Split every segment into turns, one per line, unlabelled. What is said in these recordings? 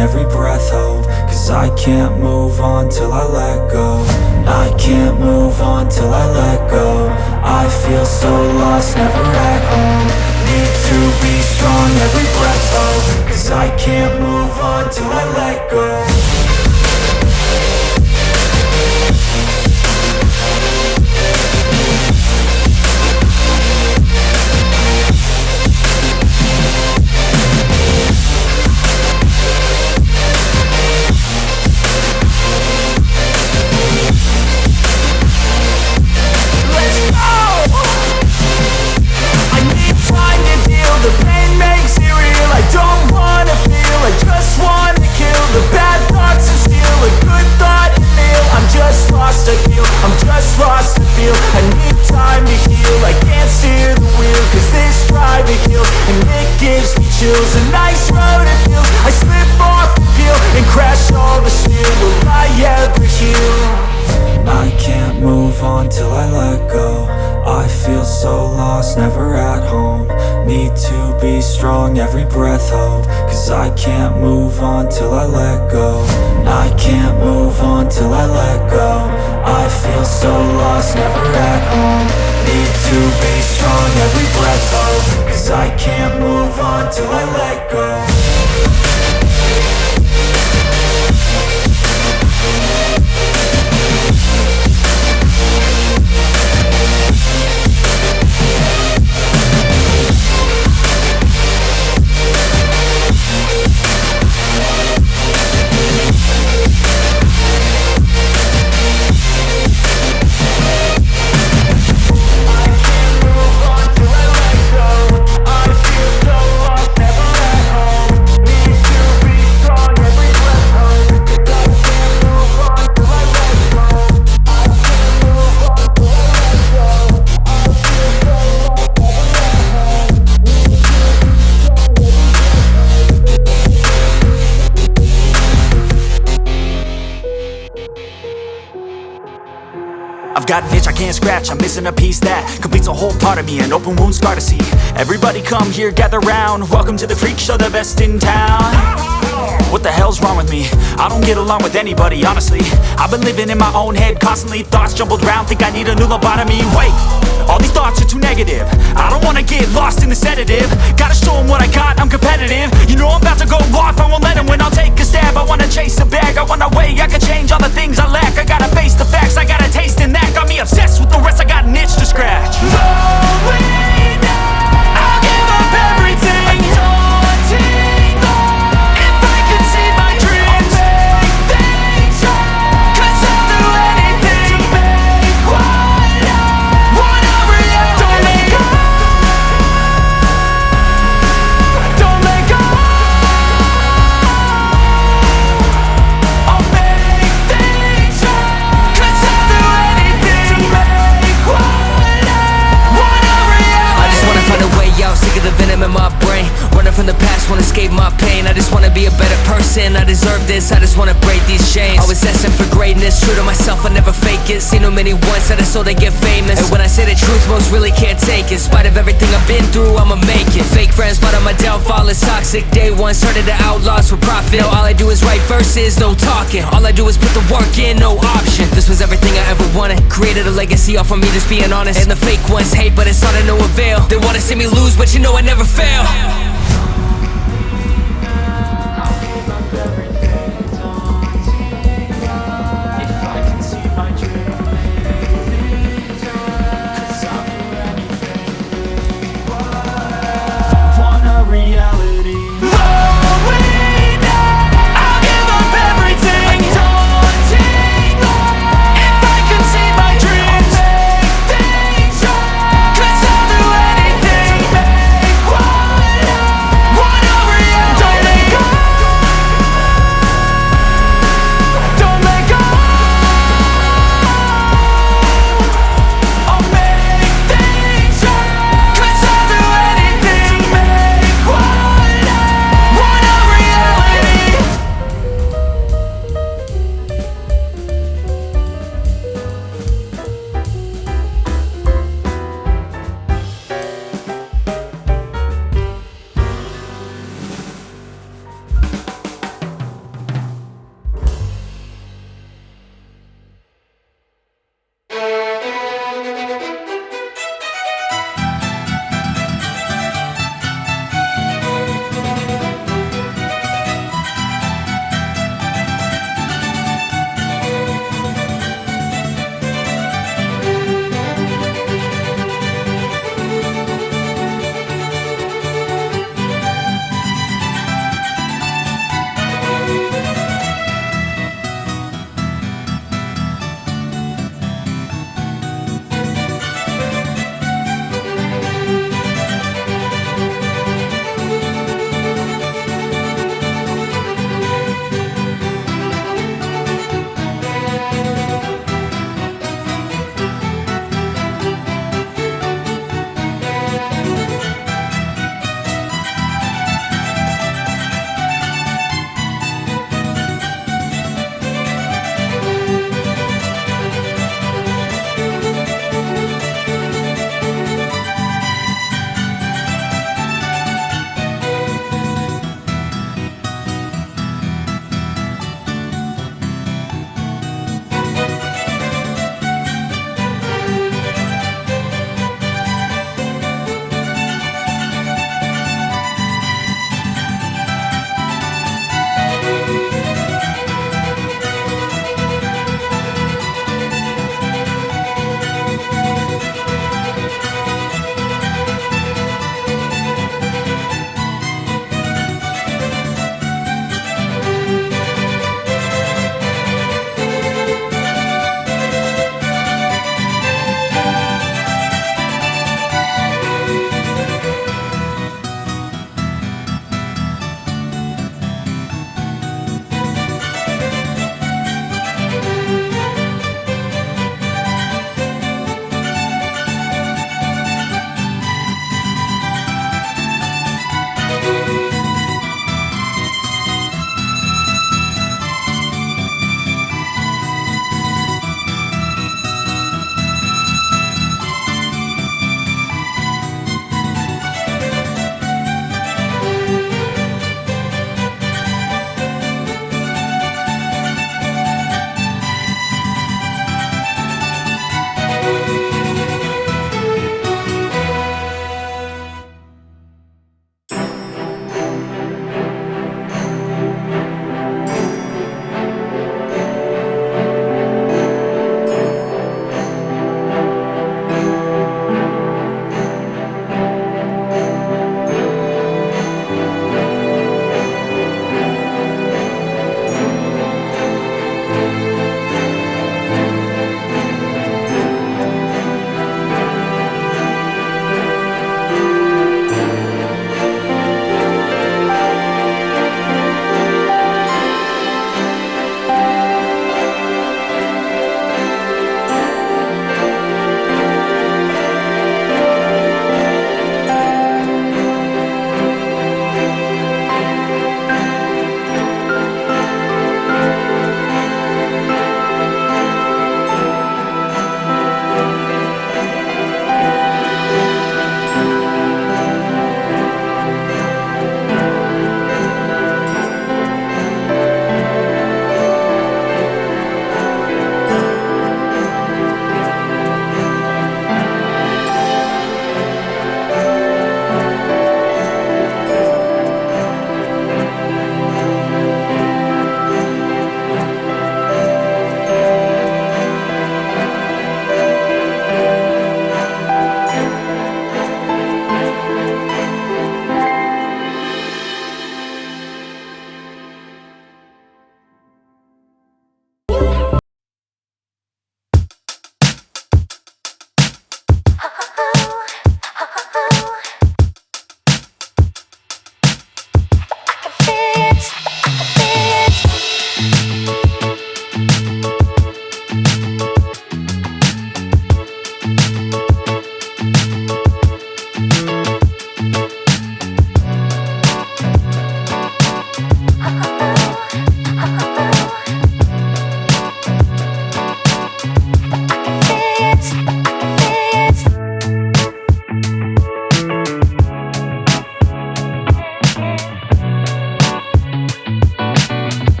every breath hope, 'cause I can't move on till I let go. I can't move on till I let go. I feel so lost, never at home. Need to be strong, every breath hope, 'cause I can't move on till I let go.
The pain makes it real. I don't wanna feel, I just wanna kill the bad thoughts and steal a good thought and feel. I'm just lost to feel, I'm just lost to feel. I need time to heal, I can't steer the wheel, 'cause this drive it kills, and it gives me chills. A nice road it feels, I slip off the peel and crash all the steel. Will I ever heal?
I can't move on till I let go. I feel so lost, never at home. Need to be strong, every breath hope, 'cause I can't move on till I let go. I can't move on till I let go. I feel so lost, never at home. Need to be strong, every breath hope, 'cause I can't move on till I let go.
Got an itch I can't scratch, I'm missing a piece that completes a whole part of me, an open wound scar to see. Everybody come here, gather round. Welcome to the freak show, the best in town. What the hell's wrong with me? I don't get along with anybody, honestly. I've been living in my own head constantly, thoughts jumbled round, think I need a new lobotomy. Wait, all these thoughts are too negative. I don't wanna get lost in the sedative. Gotta show them what I got, I'm competitive. You know I'm about to go off, I won't let them win. I'll take a stab, I wanna chase a bag. I wanna weigh, I can change all the things I lack. I gotta face the facts, I got a taste in that. Got me obsessed with the rest, I got an itch to scratch. I'll give up everything. If I could see my dreams, I'll make things right. 'Cause I'll do anything to make what I wanna reality. Don't let go. Don't let go. I'll make things right. 'Cause I'll do anything to make what I wanna reality.
I just wanna find a way out, sick of the venom in my brain. Running from the past, wanna escape my pain. I just wanna be a better person, I deserve this. I just wanna break these chains. Always asking for greatness, true to myself, I never fake it. Seen too many once that I so they get famous. And when I say the truth, most really can't take it. In spite of everything I've been through, I'ma make it. Fake friends, but on my downfall is toxic. Day one, started the outlaws for profit. Now all I do is write verses, no talking. All I do is put the work in, no option. This was everything I ever wanted. Created a legacy off of me, just being honest. And the fake ones hate, but it's all to no avail. They wanna see me lose, but you know I never fail.
Cause I'll do anything to make what I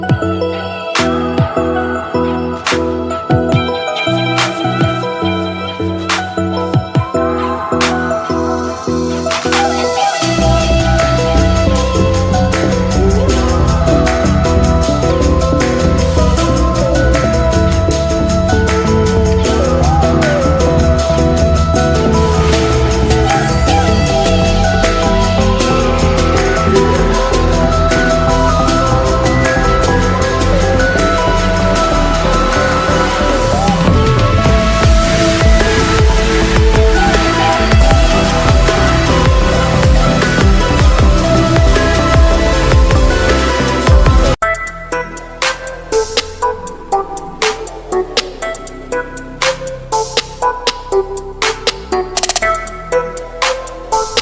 you.